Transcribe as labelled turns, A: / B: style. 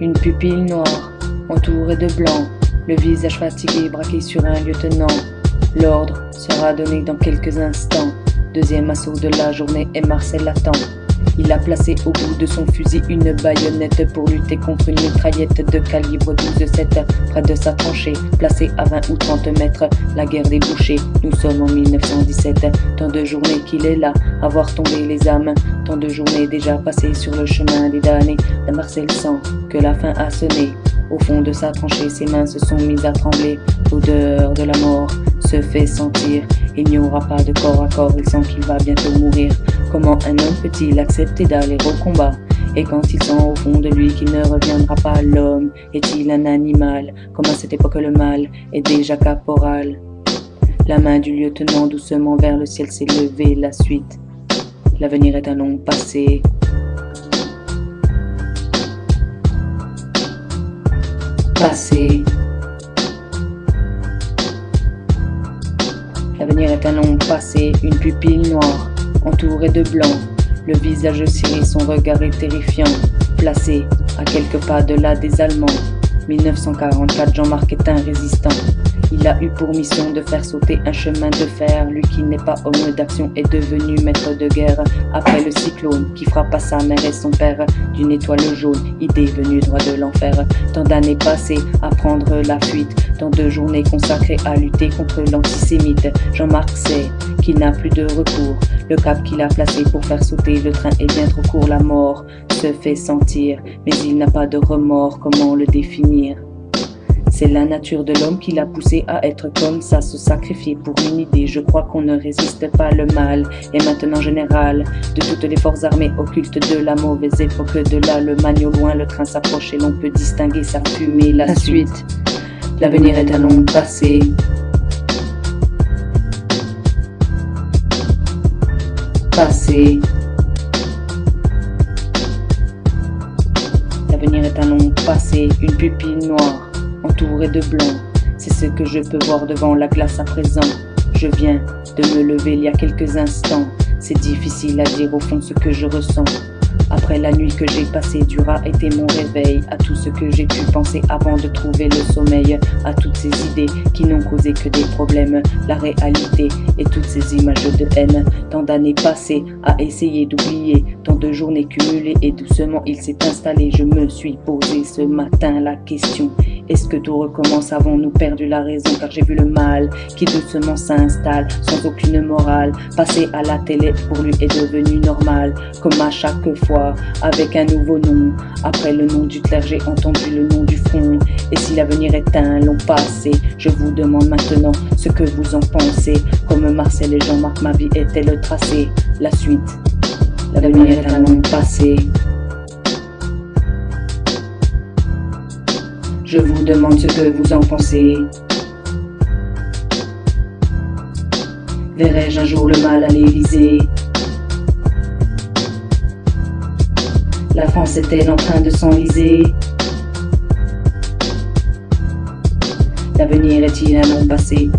A: une pupille noire, entourée de blanc, le visage fatigué braqué sur un lieutenant. L'ordre sera donné dans quelques instants. Deuxième assaut de la journée et Marcel attend. Il a placé au bout de son fusil une baïonnette pour lutter contre une mitraillette de calibre 12-7 près de sa tranchée, placée à 20 ou 30 mètres. La guerre des bouchers, nous sommes en 1917. Tant de journées qu'il est là, à voir tomber les âmes. Tant de journées déjà passées sur le chemin des damnés. Marcel sent que la fin a sonné. Au fond de sa tranchée, ses mains se sont mises à trembler. L'odeur de la mort se fait sentir. Il n'y aura pas de corps à corps, il sent qu'il va bientôt mourir. Comment un homme peut-il accepter d'aller au combat? Et quand il sent au fond de lui qu'il ne reviendra pas, l'homme est-il un animal? Comme à cette époque le mal est déjà caporal. La main du lieutenant doucement vers le ciel s'est levée, la suite. L'avenir est un long passé. Passé. L'avenir est un long passé, une pupille noire, entourée de blanc, le visage serré, son regard est terrifiant, placé à quelques pas de là des Allemands. 1944, Jean-Marc est un résistant. Il a eu pour mission de faire sauter un chemin de fer. Lui qui n'est pas homme d'action est devenu maître de guerre. Après le cyclone qui frappa sa mère et son père, d'une étoile jaune, idée venue droit de l'enfer. Tant d'années passées à prendre la fuite, tant de journées consacrées à lutter contre l'antisémite. Jean-Marc sait qu'il n'a plus de recours. Le cap qu'il a placé pour faire sauter le train est bien trop court. La mort se fait sentir, mais il n'a pas de remords. Comment le définir? C'est la nature de l'homme qui l'a poussé à être comme ça, se sacrifier pour une idée. Je crois qu'on ne résiste pas, le mal est maintenant général de toutes les forces armées occultes de la mauvaise époque. De là, le Magne au loin, le train s'approche et l'on peut distinguer sa fumée. La suite, l'avenir est un long passé. Passé. L'avenir est un long passé, une pupille noire, entourée de blanc. C'est ce que je peux voir devant la glace à présent. Je viens de me lever il y a quelques instants. C'est difficile à dire au fond ce que je ressens. Après la nuit que j'ai passée, dur a été mon réveil. À tout ce que j'ai pu penser avant de trouver le sommeil. À toutes ces idées qui n'ont causé que des problèmes. La réalité et toutes ces images de haine. Tant d'années passées à essayer d'oublier. Tant de journées cumulées et doucement il s'est installé. Je me suis posé ce matin la question: est-ce que tout recommence? Avons-nous perdu la raison? Car j'ai vu le mal qui doucement s'installe, sans aucune morale. Passer à la télé pour lui est devenu normal, comme à chaque fois, avec un nouveau nom. Après le nom d'Hitler, j'ai entendu le nom du front. Et si l'avenir est un long passé, je vous demande maintenant ce que vous en pensez. Comme Marcel et Jean-Marc, ma vie est-elle tracée? La suite, l'avenir est un long passé. Je vous demande ce que vous en pensez. Verrai-je un jour le mal à l'Élysée? La France est-elle en train de s'enliser? L'avenir est-il un long passé?